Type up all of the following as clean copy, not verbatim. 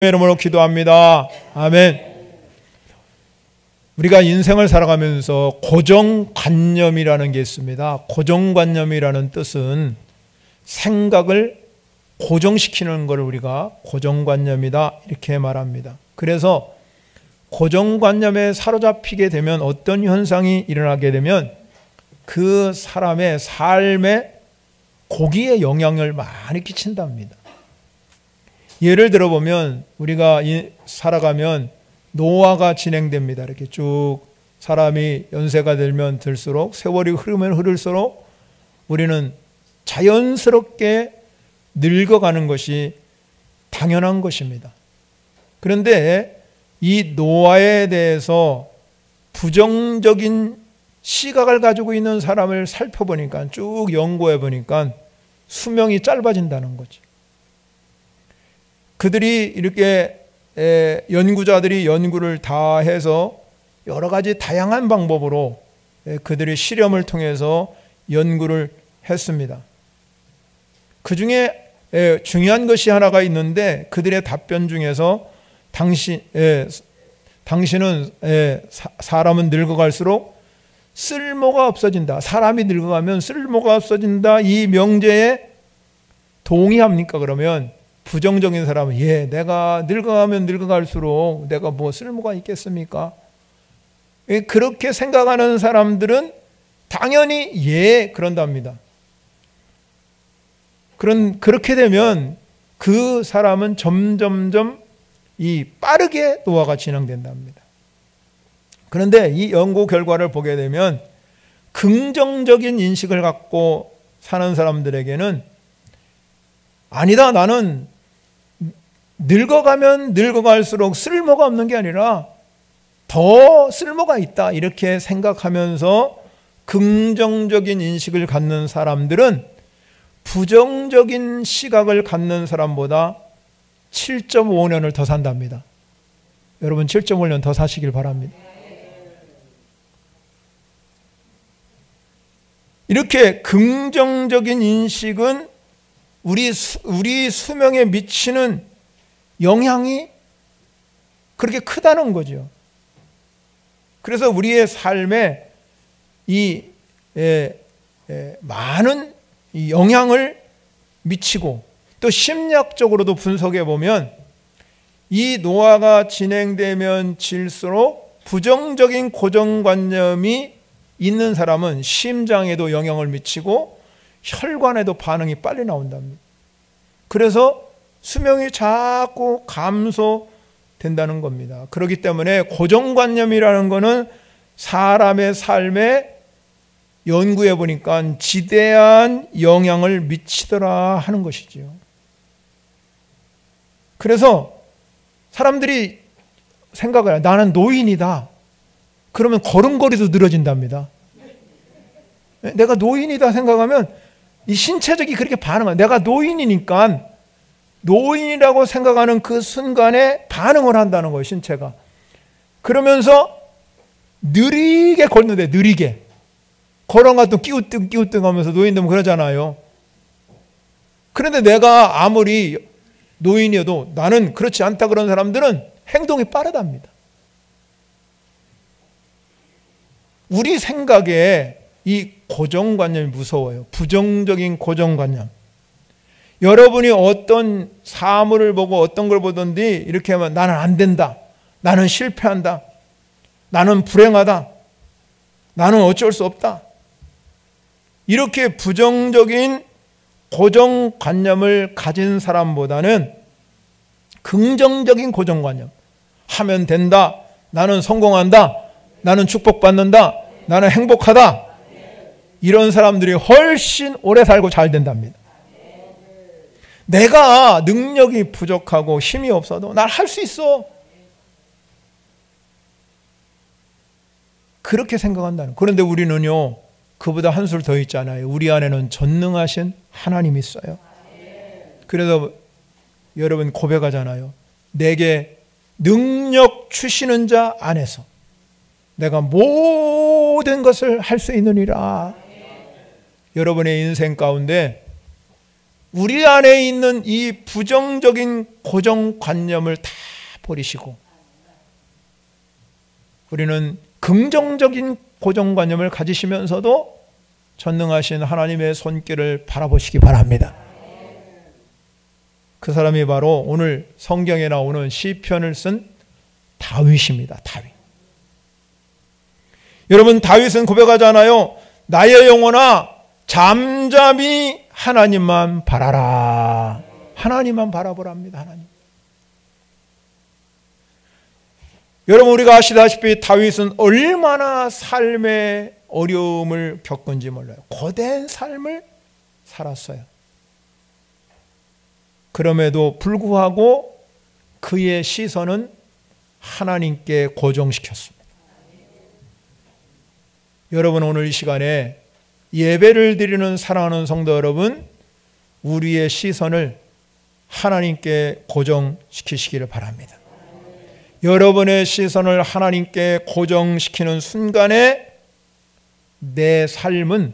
이름으로 기도합니다. 아멘. 우리가 인생을 살아가면서 고정관념이라는 게 있습니다. 고정관념이라는 뜻은 생각을 고정시키는 걸 우리가 고정관념이다 이렇게 말합니다. 그래서 고정관념에 사로잡히게 되면 어떤 현상이 일어나게 되면 그 사람의 삶에 고기에 영향을 많이 끼친답니다. 예를 들어보면 우리가 살아가면 노화가 진행됩니다. 이렇게 쭉 사람이 연세가 들면 들수록 세월이 흐르면 흐를수록 우리는 자연스럽게 늙어가는 것이 당연한 것입니다. 그런데 이 노화에 대해서 부정적인 시각을 가지고 있는 사람을 살펴보니까 쭉 연구해 보니까 수명이 짧아진다는 거죠. 그들이 이렇게 연구자들이 연구를 다 해서 여러 가지 다양한 방법으로 그들이 실험을 통해서 연구를 했습니다. 그 중에 중요한 것이 하나가 있는데 그들의 답변 중에서 당신은 사람은 늙어갈수록 쓸모가 없어진다. 사람이 늙어가면 쓸모가 없어진다. 이 명제에 동의합니까? 그러면 부정적인 사람은 내가 늙어가면 늙어갈수록 내가 뭐 쓸모가 있겠습니까? 그렇게 생각하는 사람들은 당연히 그런답니다. 그렇게 되면 그 사람은 점점점 빠르게 노화가 진행된답니다. 그런데 이 연구 결과를 보게 되면 긍정적인 인식을 갖고 사는 사람들에게는 아니다, 나는 늙어가면 늙어갈수록 쓸모가 없는 게 아니라 더 쓸모가 있다 이렇게 생각하면서 긍정적인 인식을 갖는 사람들은 부정적인 시각을 갖는 사람보다 7.5년을 더 산답니다. 여러분 7.5년 더 사시길 바랍니다. 이렇게 긍정적인 인식은 우리 수명에 미치는 영향이 그렇게 크다는 거죠. 그래서 우리의 삶에 많은 영향을 미치고 또 심리학적으로도 분석해 보면 이 노화가 진행되면 질수록 부정적인 고정관념이 있는 사람은 심장에도 영향을 미치고 혈관에도 반응이 빨리 나온답니다. 그래서 수명이 자꾸 감소된다는 겁니다. 그렇기 때문에 고정관념이라는 것은 사람의 삶에 연구해 보니까 지대한 영향을 미치더라 하는 것이지요. 그래서 사람들이 생각을 해요. 나는 노인이다. 그러면 걸음걸이도 늘어진답니다. 내가 노인이다 생각하면 이 신체적이 그렇게 반응해요. 내가 노인이니까 노인이라고 생각하는 그 순간에 반응을 한다는 거예요, 신체가. 그러면서 느리게 걷는데, 느리게. 걸어가도 끼우뚱 하면서 노인들은 그러잖아요. 그런데 내가 아무리 노인이어도 나는 그렇지 않다 그런 사람들은 행동이 빠르답니다. 우리 생각에 이 고정관념이 무서워요. 부정적인 고정관념. 여러분이 어떤 사물을 보고 어떤 걸 보든지 이렇게 하면 나는 안 된다. 나는 실패한다. 나는 불행하다. 나는 어쩔 수 없다. 이렇게 부정적인 고정관념을 가진 사람보다는 긍정적인 고정관념. 하면 된다. 나는 성공한다. 나는 축복받는다. 나는 행복하다. 이런 사람들이 훨씬 오래 살고 잘 된답니다. 내가 능력이 부족하고 힘이 없어도 난 할 수 있어. 그렇게 생각한다는. 그런데 우리는요, 그보다 한술 더 있잖아요. 우리 안에는 전능하신 하나님이 있어요. 그래서 여러분 고백하잖아요. 내게 능력 주시는 자 안에서 내가 모든 것을 할 수 있느니라. 여러분의 인생 가운데 우리 안에 있는 이 부정적인 고정관념을 다 버리시고 우리는 긍정적인 고정관념을 가지시면서도 전능하신 하나님의 손길을 바라보시기 바랍니다. 그 사람이 바로 오늘 성경에 나오는 시편을 쓴 다윗입니다. 다윗. 여러분, 다윗은 고백하잖아요. 나의 영혼아 잠잠히 하나님만 바라라. 하나님만 바라보랍니다. 하나님. 여러분, 우리가 아시다시피 다윗은 얼마나 삶의 어려움을 겪은지 몰라요. 고된 삶을 살았어요. 그럼에도 불구하고 그의 시선은 하나님께 고정시켰습니다. 여러분, 오늘 이 시간에 예배를 드리는 사랑하는 성도 여러분, 우리의 시선을 하나님께 고정시키시기를 바랍니다. 여러분의 시선을 하나님께 고정시키는 순간에 내 삶은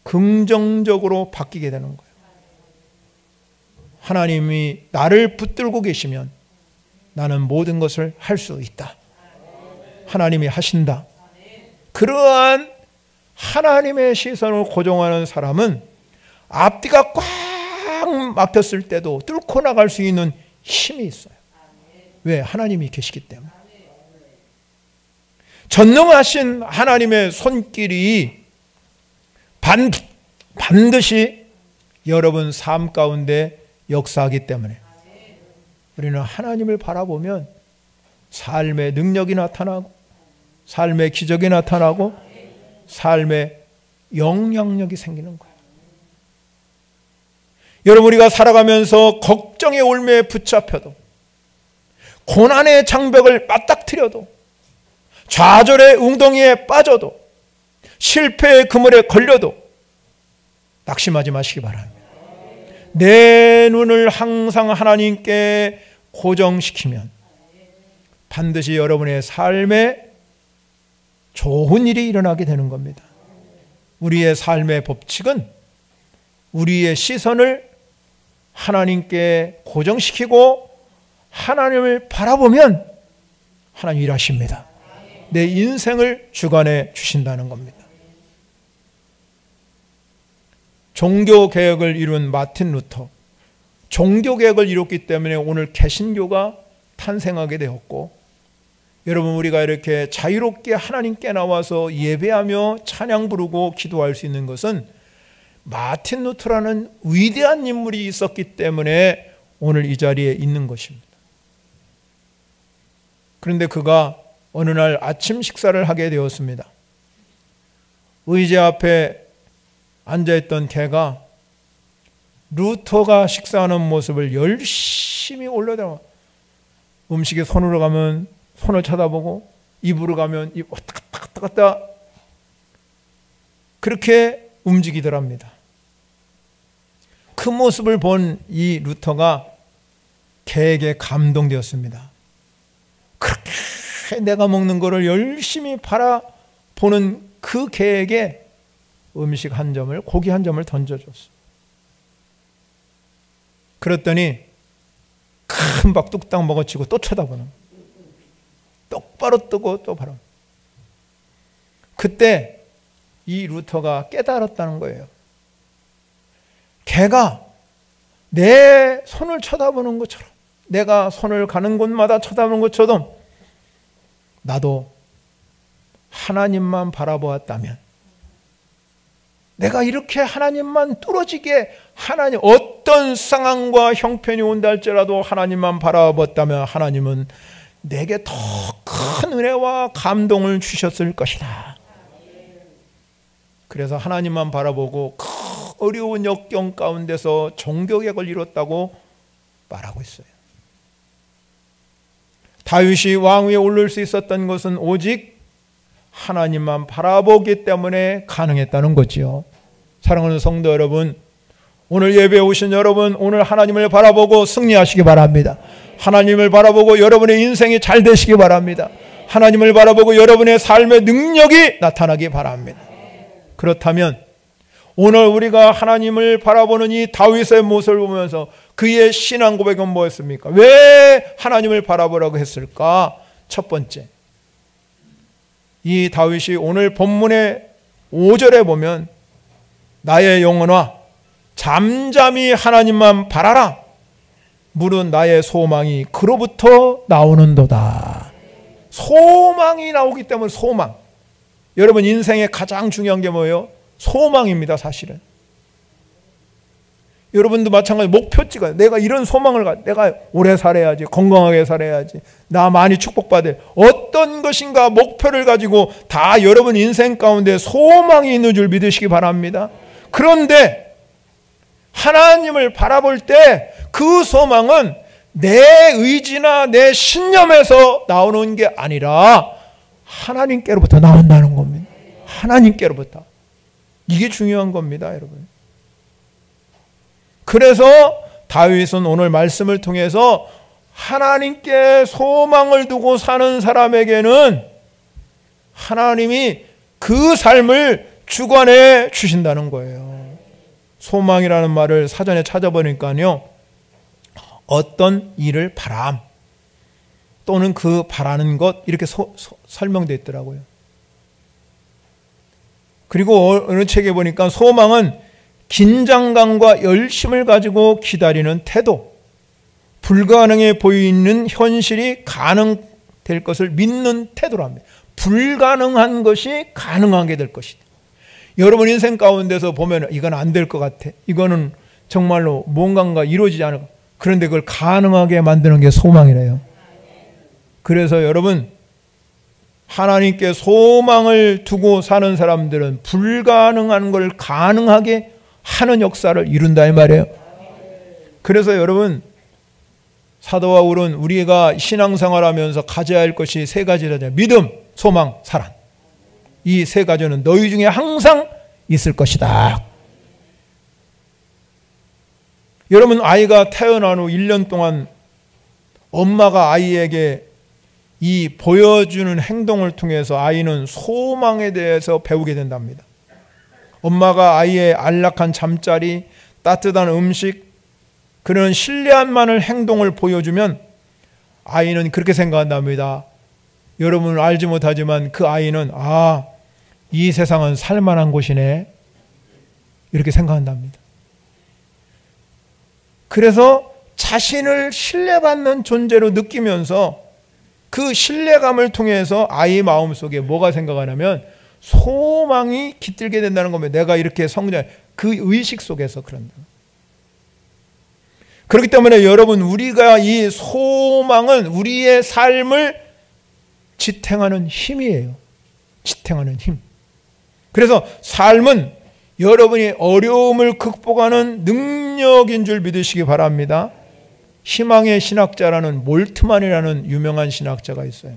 긍정적으로 바뀌게 되는 거예요. 하나님이 나를 붙들고 계시면 나는 모든 것을 할 수 있다. 하나님이 하신다. 그러한 하나님의 시선을 고정하는 사람은 앞뒤가 꽉 막혔을 때도 뚫고 나갈 수 있는 힘이 있어요. 왜? 하나님이 계시기 때문에. 전능하신 하나님의 손길이 반드시 여러분 삶 가운데 역사하기 때문에 우리는 하나님을 바라보면 삶의 능력이 나타나고 삶의 기적이 나타나고 삶의 영향력이 생기는 거예요. 여러분, 우리가 살아가면서 걱정의 올매에 붙잡혀도 고난의 장벽을 맞닥뜨려도 좌절의 웅덩이에 빠져도 실패의 그물에 걸려도 낙심하지 마시기 바랍니다. 내 눈을 항상 하나님께 고정시키면 반드시 여러분의 삶에 좋은 일이 일어나게 되는 겁니다. 우리의 삶의 법칙은 우리의 시선을 하나님께 고정시키고 하나님을 바라보면 하나님 일하십니다. 내 인생을 주관해 주신다는 겁니다. 종교개혁을 이룬 마틴 루터, 종교개혁을 이뤘기 때문에 오늘 개신교가 탄생하게 되었고, 여러분, 우리가 이렇게 자유롭게 하나님께 나와서 예배하며 찬양 부르고 기도할 수 있는 것은 마틴 루터라는 위대한 인물이 있었기 때문에 오늘 이 자리에 있는 것입니다. 그런데 그가 어느 날 아침 식사를 하게 되었습니다. 의자 앞에 앉아있던 개가 루터가 식사하는 모습을 열심히 올려다가 음식에 손으로 가면 손을 쳐다보고 입으로 가면 입 왔다 갔다 그렇게 움직이더랍니다. 그 모습을 본 이 루터가 개에게 감동되었습니다. 그렇게 내가 먹는 거를 열심히 바라보는 그 개에게 음식 한 점을, 고기 한 점을 던져줬어. 그랬더니 금방 뚝딱 먹어치고 또 쳐다보는, 똑바로 뜨고 또 바라. 그때 이 루터가 깨달았다는 거예요. 개가 내 손을 쳐다보는 것처럼, 내가 손을 가는 곳마다 쳐다보는 것처럼 나도 하나님만 바라보았다면, 내가 이렇게 하나님만 뚫어지게, 하나님 어떤 상황과 형편이 온다 할지라도 하나님만 바라봤다면 하나님은 내게 더 큰 은혜와 감동을 주셨을 것이다. 그래서 하나님만 바라보고 그 어려운 역경 가운데서 종교개혁을 이뤘다고 말하고 있어요. 다윗이 왕위에 오를 수 있었던 것은 오직 하나님만 바라보기 때문에 가능했다는 거지요. 사랑하는 성도 여러분, 오늘 예배에 오신 여러분, 오늘 하나님을 바라보고 승리하시기 바랍니다. 하나님을 바라보고 여러분의 인생이 잘 되시기 바랍니다. 하나님을 바라보고 여러분의 삶의 능력이 나타나기 바랍니다. 그렇다면 오늘 우리가 하나님을 바라보는 이 다윗의 모습을 보면서 그의 신앙 고백은 뭐였습니까? 왜 하나님을 바라보라고 했을까? 첫 번째, 이 다윗이 오늘 본문의 5절에 보면 나의 영혼아 잠잠히 하나님만 바라라. 물은 나의 소망이 그로부터 나오는도다. 소망이 나오기 때문에 소망. 여러분 인생의 가장 중요한 게 뭐예요? 소망입니다. 사실은 여러분도 마찬가지 목표 찍어요. 내가 이런 소망을 내가 오래 살아야지, 건강하게 살아야지, 나 많이 축복받아야 어떤 것인가 목표를 가지고 다 여러분 인생 가운데 소망이 있는 줄 믿으시기 바랍니다. 그런데 하나님을 바라볼 때 그 소망은 내 의지나 내 신념에서 나오는 게 아니라 하나님께로부터 나온다는 겁니다. 하나님께로부터. 이게 중요한 겁니다, 여러분. 그래서 다윗은 오늘 말씀을 통해서 하나님께 소망을 두고 사는 사람에게는 하나님이 그 삶을 주관해 주신다는 거예요. 소망이라는 말을 사전에 찾아보니까요, 어떤 일을 바람 또는 그 바라는 것 이렇게 설명되어 있더라고요. 그리고 어느 책에 보니까 소망은 긴장감과 열심을 가지고 기다리는 태도, 불가능해 보이는 현실이 가능될 것을 믿는 태도랍니다. 불가능한 것이 가능하게 될 것이다. 여러분 인생 가운데서 보면 이건 안 될 것 같아, 이거는 정말로 뭔가가 이루어지지 않을 것 같아. 그런데 그걸 가능하게 만드는 게 소망이래요. 그래서 여러분 하나님께 소망을 두고 사는 사람들은 불가능한 걸 가능하게 하는 역사를 이룬다 이 말이에요. 그래서 여러분 사도 바울은 우리가 신앙생활하면서 가져야 할 것이 세 가지라잖아요. 믿음, 소망, 사랑. 이 세 가지는 너희 중에 항상 있을 것이다. 여러분 아이가 태어난 후 1년 동안 엄마가 아이에게 이 보여주는 행동을 통해서 아이는 소망에 대해서 배우게 된답니다. 엄마가 아이의 안락한 잠자리, 따뜻한 음식, 그런 신뢰할 만한 행동을 보여주면 아이는 그렇게 생각한답니다. 여러분은 알지 못하지만 그 아이는 이 세상은 살만한 곳이네 이렇게 생각한답니다. 그래서 자신을 신뢰받는 존재로 느끼면서 그 신뢰감을 통해서 아이 마음속에 뭐가 생각하냐면 소망이 깃들게 된다는 겁니다. 내가 이렇게 성장, 그 의식 속에서 그런다. 그렇기 때문에 여러분 우리가 이 소망은 우리의 삶을 지탱하는 힘이에요. 지탱하는 힘. 그래서 삶은 여러분이 어려움을 극복하는 능력인 줄 믿으시기 바랍니다. 희망의 신학자라는 몰트만이라는 유명한 신학자가 있어요.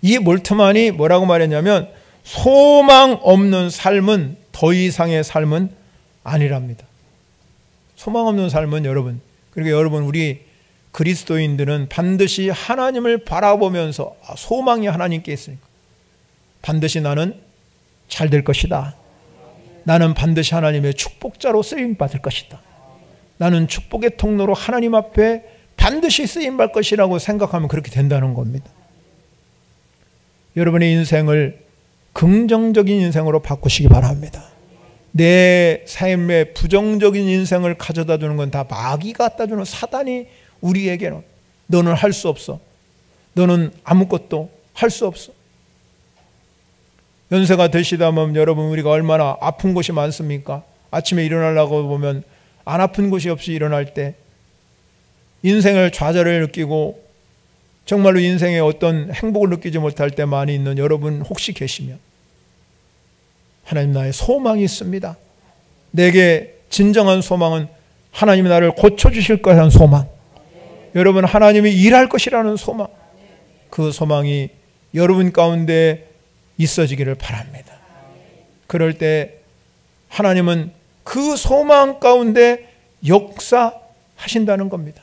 이 몰트만이 뭐라고 말했냐면 소망 없는 삶은 더 이상의 삶은 아니랍니다. 소망 없는 삶은 여러분, 그러니까 여러분 우리 그리스도인들은 반드시 하나님을 바라보면서 소망이 하나님께 있으니까 반드시 나는 잘 될 것이다. 나는 반드시 하나님의 축복자로 쓰임받을 것이다. 나는 축복의 통로로 하나님 앞에 반드시 쓰임받을 것이라고 생각하면 그렇게 된다는 겁니다. 여러분의 인생을 긍정적인 인생으로 바꾸시기 바랍니다. 내 삶에 부정적인 인생을 가져다 주는 건 다 마귀가 갖다 주는 사단이 우리에게는 너는 할 수 없어. 너는 아무것도 할 수 없어. 연세가 드시다 보면 여러분 우리가 얼마나 아픈 곳이 많습니까? 아침에 일어나려고 보면 안 아픈 곳이 없이 일어날 때 인생을 좌절을 느끼고 정말로 인생에 어떤 행복을 느끼지 못할 때 많이 있는 여러분 혹시 계시면 하나님 나의 소망이 있습니다. 내게 진정한 소망은 하나님이 나를 고쳐주실 거라는 소망, 여러분 하나님이 일할 것이라는 소망, 그 소망이 여러분 가운데 있어지기를 바랍니다. 그럴 때 하나님은 그 소망 가운데 역사하신다는 겁니다.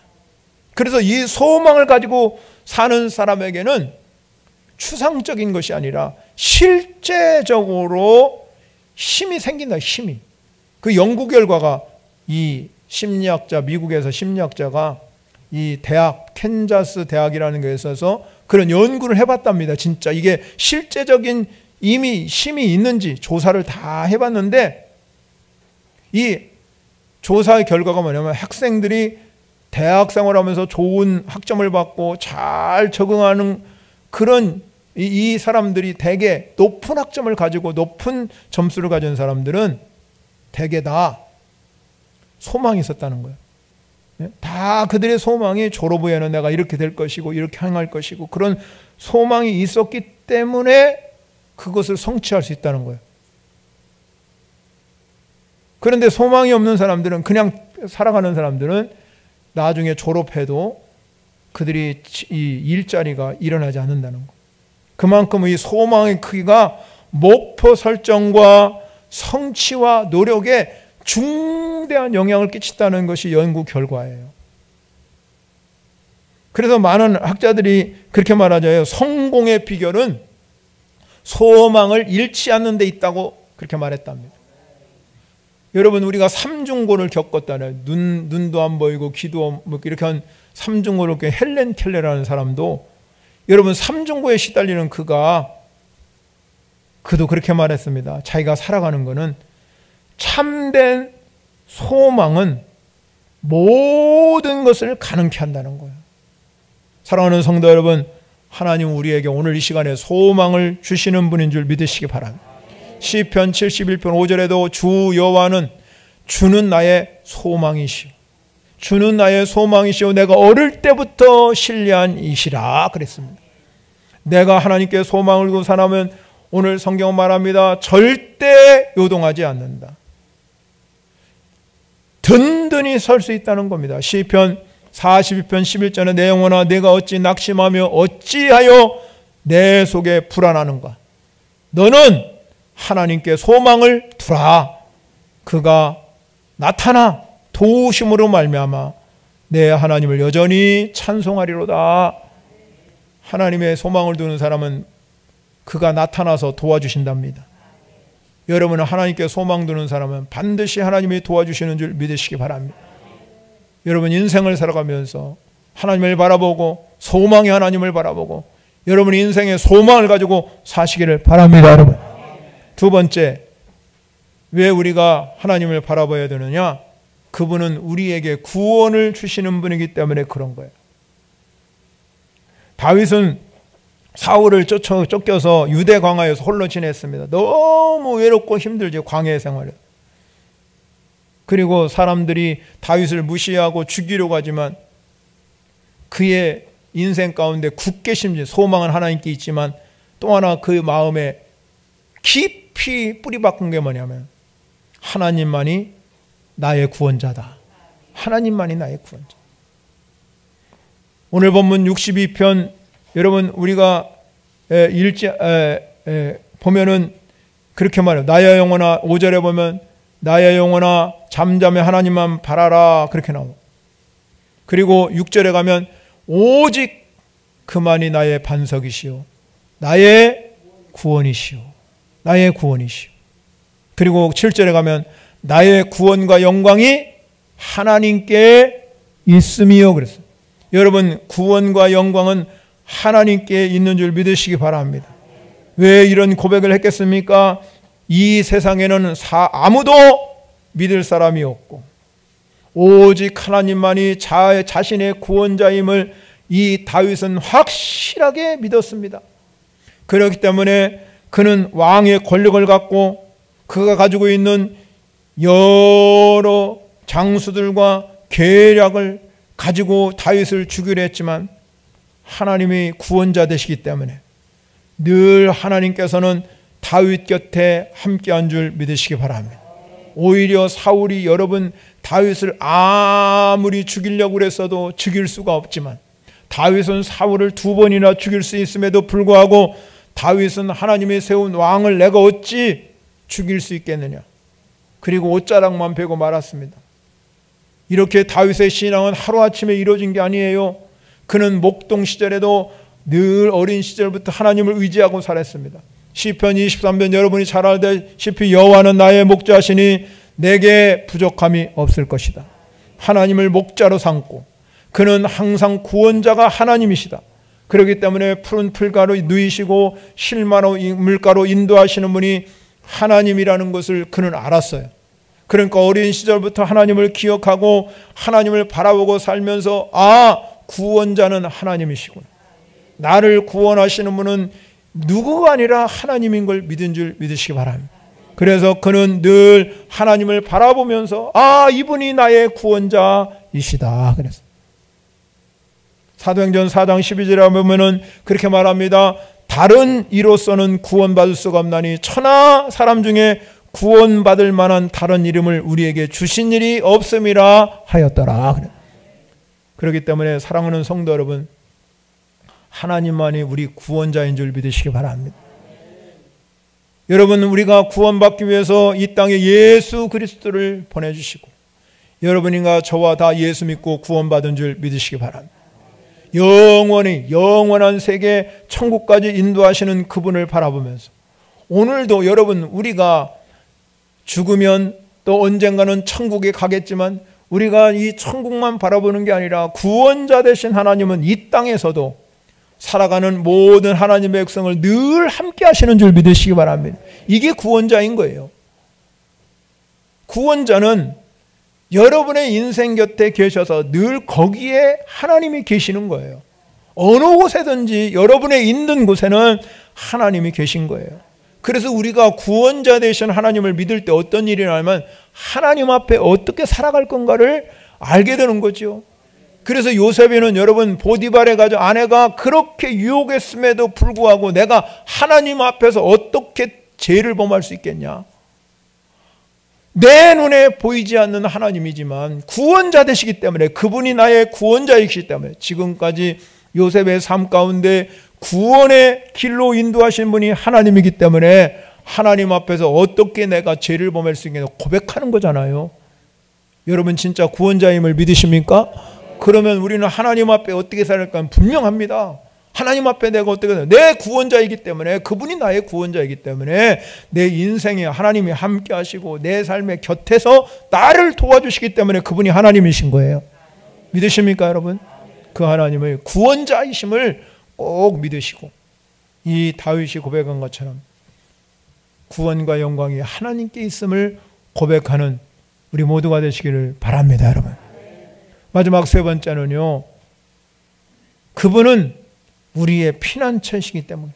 그래서 이 소망을 가지고 사는 사람에게는 추상적인 것이 아니라 실제적으로 힘이 생긴다. 힘이. 그 연구 결과가 이 심리학자, 미국에서 심리학자가 이 대학, 캔자스 대학이라는 게 있어서 그런 연구를 해봤답니다. 진짜 이게 실제적인 이미 힘이 있는지 조사를 다 해봤는데, 이 조사의 결과가 뭐냐면 학생들이 대학 생활하면서 좋은 학점을 받고 잘 적응하는 그런 이 사람들이 대개 높은 학점을 가지고 높은 점수를 가진 사람들은 대개 다 소망이 있었다는 거예요. 다 그들의 소망이 졸업 후에는 내가 이렇게 될 것이고 이렇게 행할 것이고 그런 소망이 있었기 때문에 그것을 성취할 수 있다는 거예요. 그런데 소망이 없는 사람들은, 그냥 살아가는 사람들은 나중에 졸업해도 그들이 이 일자리가 일어나지 않는다는 거. 그만큼 이 소망의 크기가 목표 설정과 성취와 노력에 중대한 영향을 끼친다는 것이 연구 결과예요. 그래서 많은 학자들이 그렇게 말하죠. 성공의 비결은 소망을 잃지 않는 데 있다고 그렇게 말했답니다. 여러분, 우리가 삼중고를 겪었다는, 눈도 안 보이고 귀도 이렇게 한 삼중고를 겪은 헬렌 켈러라는 사람도, 여러분, 삼중고에 시달리는 그도 그렇게 말했습니다. 자기가 살아가는 거는, 참된 소망은 모든 것을 가능케 한다는 거예요. 사랑하는 성도 여러분, 하나님은 우리에게 오늘 이 시간에 소망을 주시는 분인 줄 믿으시기 바랍니다. 시편 71편 5절에도 주 여호와는 주는 나의 소망이시오, 주는 나의 소망이시오, 내가 어릴 때부터 신뢰한 이시라 그랬습니다. 내가 하나님께 소망을 두고 살아면, 오늘 성경은 말합니다, 절대 요동하지 않는다. 든든히 설 수 있다는 겁니다. 시편 42편 11절에 내 영혼아 내가 어찌 낙심하며 어찌하여 내 속에 불안하는가. 너는 하나님께 소망을 두라. 그가 나타나 도우심으로 말미암아 내 하나님을 여전히 찬송하리로다. 하나님의 소망을 두는 사람은 그가 나타나서 도와주신답니다. 여러분은 하나님께 소망 두는 사람은 반드시 하나님이 도와주시는 줄 믿으시기 바랍니다. 여러분, 인생을 살아가면서 하나님을 바라보고 소망의 하나님을 바라보고 여러분 인생의 소망을 가지고 사시기를 바랍니다. 여러분, 두 번째, 왜 우리가 하나님을 바라봐야 되느냐? 그분은 우리에게 구원을 주시는 분이기 때문에 그런 거예요. 다윗은 사울을 쫓겨서 유대 광야에서 홀로 지냈습니다. 너무 외롭고 힘들죠, 광야 생활을. 그리고 사람들이 다윗을 무시하고 죽이려고 하지만 그의 인생 가운데 굳게 심진 소망은 하나님께 있지만 또 하나 그 마음에 깊이 뿌리 박은 게 뭐냐면 하나님만이 나의 구원자다. 하나님만이 나의 구원자. 오늘 본문 62편 여러분 우리가 보면은 그렇게 말해요. 나의 영혼아, 5절에 보면 나의 영혼아 잠잠해 하나님만 바라라 그렇게 나오고, 그리고 6절에 가면 오직 그만이 나의 반석이시오 나의 구원이시오 나의 구원이시오. 그리고 7절에 가면 나의 구원과 영광이 하나님께 있음이요 그랬어요. 여러분, 구원과 영광은 하나님께 있는 줄 믿으시기 바랍니다. 왜 이런 고백을 했겠습니까? 이 세상에는 아무도 믿을 사람이 없고 오직 하나님만이 자신의 구원자임을 이 다윗은 확실하게 믿었습니다. 그렇기 때문에 그는 왕의 권력을 갖고 그가 가지고 있는 여러 장수들과 계략을 가지고 다윗을 죽이려 했지만 하나님이 구원자 되시기 때문에 늘 하나님께서는 다윗 곁에 함께한 줄 믿으시기 바랍니다. 오히려 사울이 여러분 다윗을 아무리 죽이려고 했어도 죽일 수가 없지만 다윗은 사울을 2번이나 죽일 수 있음에도 불구하고 다윗은 하나님이 세운 왕을 내가 어찌 죽일 수 있겠느냐. 그리고 옷자락만 베고 말았습니다. 이렇게 다윗의 신앙은 하루아침에 이루어진 게 아니에요. 그는 목동 시절에도 늘 어린 시절부터 하나님을 의지하고 살았습니다. 시편 23편 여러분이 잘 알다시피 여호와는 나의 목자시니 내게 부족함이 없을 것이다. 하나님을 목자로 삼고 그는 항상 구원자가 하나님이시다. 그렇기 때문에 푸른 풀가로 누이시고 실마로 물가로 인도하시는 분이 하나님이라는 것을 그는 알았어요. 그러니까 어린 시절부터 하나님을 기억하고 하나님을 바라보고 살면서 구원자는 하나님이시구나. 나를 구원하시는 분은 누구가 아니라 하나님인 걸 믿은 줄 믿으시기 바랍니다. 그래서 그는 늘 하나님을 바라보면서 이분이 나의 구원자이시다. 그래서 사도행전 4장 12절에 보면은 그렇게 말합니다. 다른 이로서는 구원받을 수가 없나니 천하 사람 중에 구원받을 만한 다른 이름을 우리에게 주신 일이 없음이라 하였더라. 그렇기 때문에 사랑하는 성도 여러분, 하나님만이 우리 구원자인 줄 믿으시기 바랍니다. 여러분, 우리가 구원받기 위해서 이 땅에 예수 그리스도를 보내주시고 여러분과 저와 다 예수 믿고 구원받은 줄 믿으시기 바랍니다. 영원한 세계 천국까지 인도하시는 그분을 바라보면서 오늘도 여러분, 우리가 죽으면 또 언젠가는 천국에 가겠지만 우리가 이 천국만 바라보는 게 아니라 구원자 되신 하나님은 이 땅에서도 살아가는 모든 하나님의 백성을 늘 함께 하시는 줄 믿으시기 바랍니다. 이게 구원자인 거예요. 구원자는 여러분의 인생 곁에 계셔서 늘 거기에 하나님이 계시는 거예요. 어느 곳에든지 여러분의 있는 곳에는 하나님이 계신 거예요. 그래서 우리가 구원자 되신 하나님을 믿을 때 어떤 일이 나면 하나님 앞에 어떻게 살아갈 건가를 알게 되는 거죠. 그래서 요셉이는 여러분 보디발의 가정 아내가 그렇게 유혹했음에도 불구하고 내가 하나님 앞에서 어떻게 죄를 범할 수 있겠냐. 내 눈에 보이지 않는 하나님이지만 구원자 되시기 때문에 그분이 나의 구원자이시기 때문에 지금까지 요셉의 삶 가운데 구원의 길로 인도하신 분이 하나님이기 때문에 하나님 앞에서 어떻게 내가 죄를 범할 수 있겠냐 고백하는 거잖아요. 여러분 진짜 구원자임을 믿으십니까? 그러면 우리는 하나님 앞에 어떻게 살까 분명합니다. 하나님 앞에 내가 어떻게 살까? 내 구원자이기 때문에 그분이 나의 구원자이기 때문에 내 인생에 하나님이 함께 하시고 내 삶의 곁에서 나를 도와주시기 때문에 그분이 하나님이신 거예요. 믿으십니까 여러분? 그 하나님의 구원자이심을 꼭 믿으시고 이 다윗이 고백한 것처럼 구원과 영광이 하나님께 있음을 고백하는 우리 모두가 되시기를 바랍니다. 여러분, 마지막 세 번째는요, 그분은 우리의 피난처이시기 때문에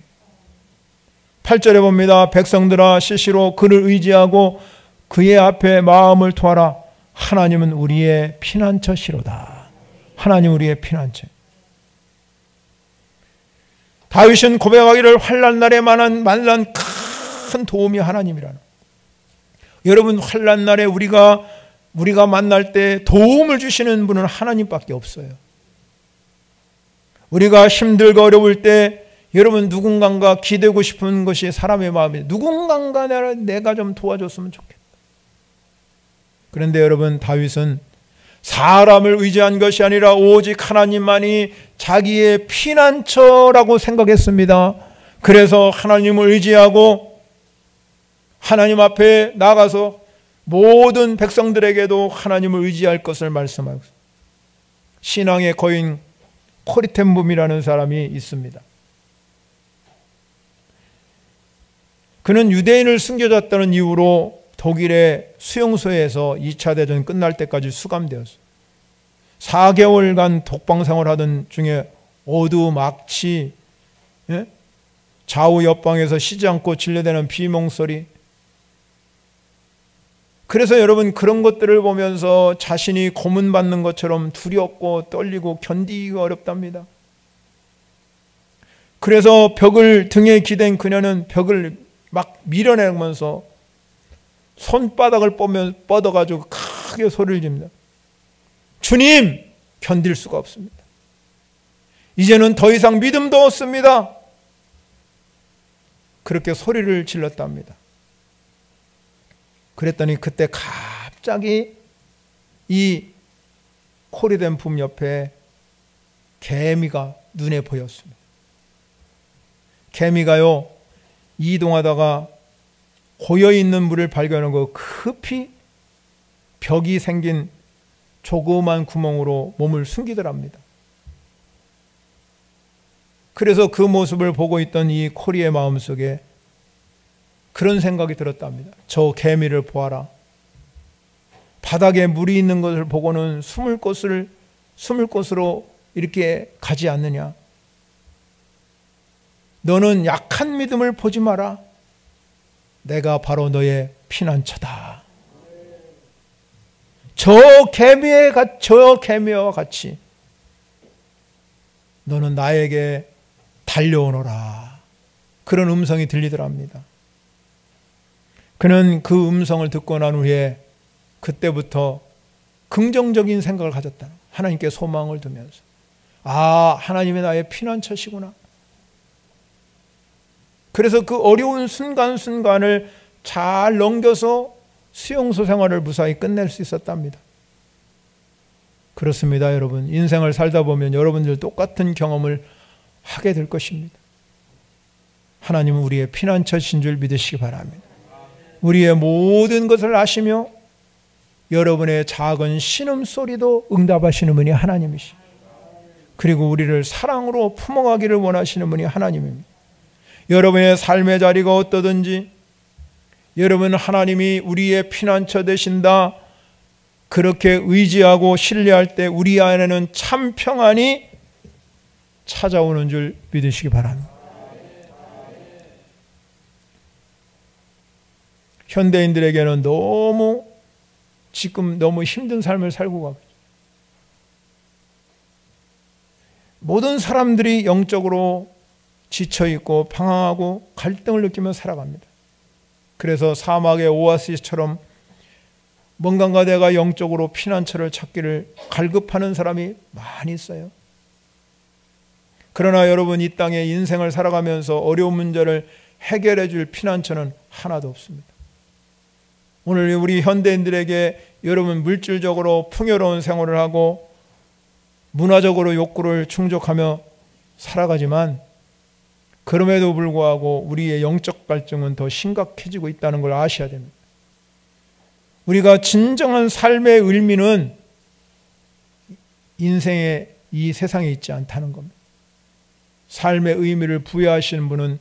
8절에 봅니다. 백성들아 시시로 그를 의지하고 그의 앞에 마음을 토하라. 하나님은 우리의 피난처시로다. 하나님 우리의 피난처. 다윗은 고백하기를 환난 날에 만난 큰 도움이 하나님이라는. 여러분 환난 날에 우리가 만날 때 도움을 주시는 분은 하나님밖에 없어요. 우리가 힘들고 어려울 때 여러분 누군가가 기대고 싶은 것이 사람의 마음이에요. 누군가가 내가 좀 도와줬으면 좋겠다. 그런데 여러분 다윗은 사람을 의지한 것이 아니라 오직 하나님만이 자기의 피난처라고 생각했습니다. 그래서 하나님을 의지하고 하나님 앞에 나가서 모든 백성들에게도 하나님을 의지할 것을 말씀하고 있습니다. 신앙의 거인 코리텐붐이라는 사람이 있습니다. 그는 유대인을 숨겨졌다는 이유로 독일의 수용소에서 2차 대전 끝날 때까지 수감되었어요. 4개월간 독방생활 하던 중에 어두움, 악취, 좌우 옆방에서 쉬지 않고 진료되는 비몽소리. 그래서 여러분 그런 것들을 보면서 자신이 고문받는 것처럼 두렵고 떨리고 견디기가 어렵답니다. 그래서 벽을 등에 기댄 그녀는 벽을 막 밀어내면서 손바닥을 뻗어가지고 크게 소리를 집니다. 주님, 견딜 수가 없습니다. 이제는 더 이상 믿음도 없습니다. 그렇게 소리를 질렀답니다. 그랬더니 그때 갑자기 이 코리덴품 옆에 개미가 눈에 보였습니다. 개미가요, 이동하다가 고여있는 물을 발견하고 급히 벽이 생긴 조그만 구멍으로 몸을 숨기더랍니다. 그래서 그 모습을 보고 있던 이 코리의 마음속에 그런 생각이 들었답니다. 저 개미를 보아라. 바닥에 물이 있는 것을 보고는 숨을 곳으로 이렇게 가지 않느냐. 너는 약한 믿음을 보지 마라. 내가 바로 너의 피난처다. 저 개미와 같이 너는 나에게 달려오너라. 그런 음성이 들리더랍니다. 그는 그 음성을 듣고 난 후에 그때부터 긍정적인 생각을 가졌다. 하나님께 소망을 두면서 아, 하나님이 나의 피난처시구나. 그래서 그 어려운 순간순간을 잘 넘겨서 수용소 생활을 무사히 끝낼 수 있었답니다. 그렇습니다, 여러분. 인생을 살다 보면 여러분들 똑같은 경험을 하게 될 것입니다. 하나님은 우리의 피난처신 줄 믿으시기 바랍니다. 우리의 모든 것을 아시며 여러분의 작은 신음소리도 응답하시는 분이 하나님이시죠. 그리고 우리를 사랑으로 품어가기를 원하시는 분이 하나님입니다. 여러분의 삶의 자리가 어떠든지 여러분 하나님이 우리의 피난처 되신다 그렇게 의지하고 신뢰할 때 우리 안에는 참 평안이 찾아오는 줄 믿으시기 바랍니다. 현대인들에게는 지금 너무 힘든 삶을 살고 가고 있죠. 모든 사람들이 영적으로 지쳐있고 방황하고 갈등을 느끼며 살아갑니다. 그래서 사막의 오아시스처럼 뭔가 내가 영적으로 피난처를 찾기를 갈급하는 사람이 많이 있어요. 그러나 여러분 이 땅에 인생을 살아가면서 어려운 문제를 해결해 줄 피난처는 하나도 없습니다. 오늘 우리 현대인들에게 여러분 물질적으로 풍요로운 생활을 하고 문화적으로 욕구를 충족하며 살아가지만 그럼에도 불구하고 우리의 영적 갈증은 더 심각해지고 있다는 걸 아셔야 됩니다. 우리가 진정한 삶의 의미는 인생의 이 세상에 있지 않다는 겁니다. 삶의 의미를 부여하시는 분은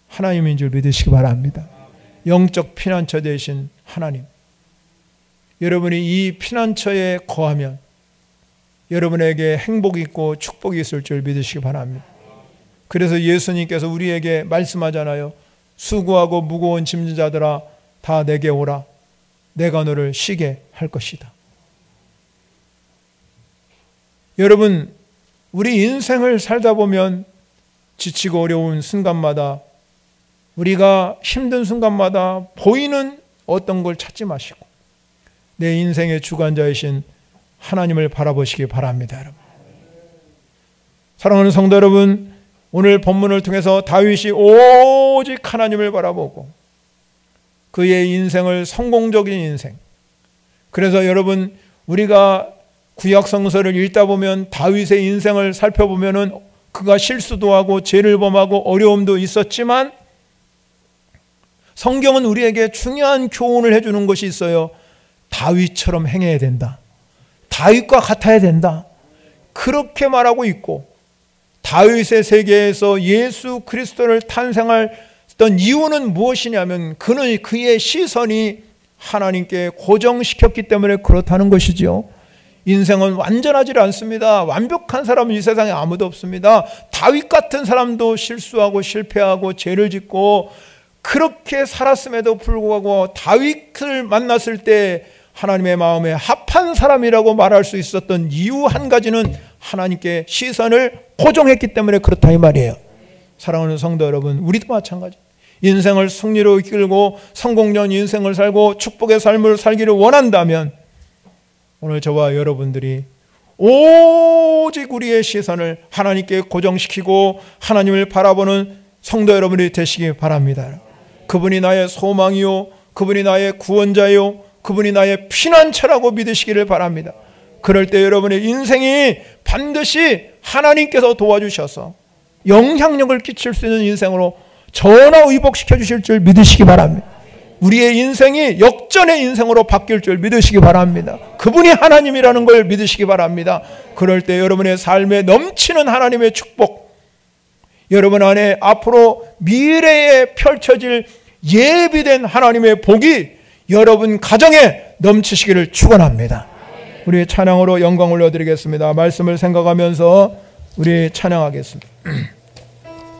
하나님인 줄 믿으시기 바랍니다. 영적 피난처 되신 하나님. 여러분이 이 피난처에 거하면 여러분에게 행복이 있고 축복이 있을 줄 믿으시기 바랍니다. 그래서 예수님께서 우리에게 말씀하잖아요. 수고하고 무거운 짐진 자들아 다 내게 오라. 내가 너를 쉬게 할 것이다. 여러분 우리 인생을 살다 보면 지치고 어려운 순간마다 우리가 힘든 순간마다 보이는 어떤 걸 찾지 마시고 내 인생의 주관자이신 하나님을 바라보시기 바랍니다. 여러분. 사랑하는 성도 여러분, 오늘 본문을 통해서 다윗이 오직 하나님을 바라보고 그의 인생을 성공적인 인생. 그래서 여러분 우리가 구약 성서를 읽다 보면 다윗의 인생을 살펴보면은 그가 실수도 하고 죄를 범하고 어려움도 있었지만 성경은 우리에게 중요한 교훈을 해주는 것이 있어요. 다윗처럼 행해야 된다. 다윗과 같아야 된다. 그렇게 말하고 있고 다윗의 세계에서 예수 그리스도를 탄생했던 이유는 무엇이냐면 그는 그의 시선이 하나님께 고정시켰기 때문에 그렇다는 것이죠. 인생은 완전하지 않습니다. 완벽한 사람은 이 세상에 아무도 없습니다. 다윗 같은 사람도 실수하고 실패하고 죄를 짓고 그렇게 살았음에도 불구하고 다윗을 만났을 때 하나님의 마음에 합한 사람이라고 말할 수 있었던 이유 한 가지는 하나님께 시선을 고정했기 때문에 그렇다 이 말이에요. 사랑하는 성도 여러분, 우리도 마찬가지. 인생을 승리로 이끌고 성공적인 인생을 살고 축복의 삶을 살기를 원한다면 오늘 저와 여러분들이 오직 우리의 시선을 하나님께 고정시키고 하나님을 바라보는 성도 여러분이 되시기 바랍니다. 그분이 나의 소망이요, 그분이 나의 구원자요, 그분이 나의 피난처라고 믿으시기를 바랍니다. 그럴 때 여러분의 인생이 반드시 하나님께서 도와주셔서 영향력을 끼칠 수 있는 인생으로 전화위복시켜 주실 줄 믿으시기 바랍니다. 우리의 인생이 역전의 인생으로 바뀔 줄 믿으시기 바랍니다. 그분이 하나님이라는 걸 믿으시기 바랍니다. 그럴 때 여러분의 삶에 넘치는 하나님의 축복, 여러분 안에 앞으로 미래에 펼쳐질 예비된 하나님의 복이 여러분 가정에 넘치시기를 축원합니다. 우리 찬양으로 영광 올려드리겠습니다. 말씀을 생각하면서 우리 찬양하겠습니다.